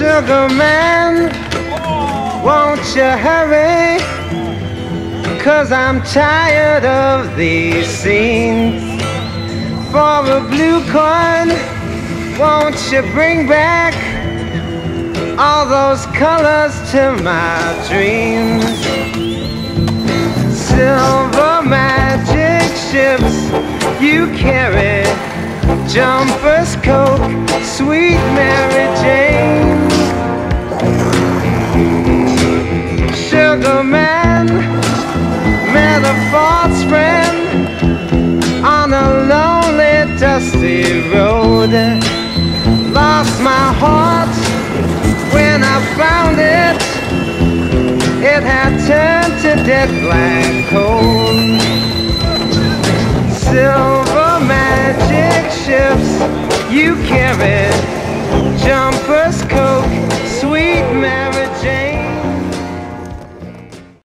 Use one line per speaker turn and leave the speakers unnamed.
Sugar man, won't you hurry? 'Cause I'm tired of these scenes. For a blue coin, won't you bring back all those colors to my dreams? Silver magic ships you carry, jumpers, Coke, sweet Mary Jane. Sugar man, met a false friend on a lonely, dusty road. Lost my heart when I found it. It had turned to dead black coal. Silver magic ships you carried, jumpers, Coke, sweet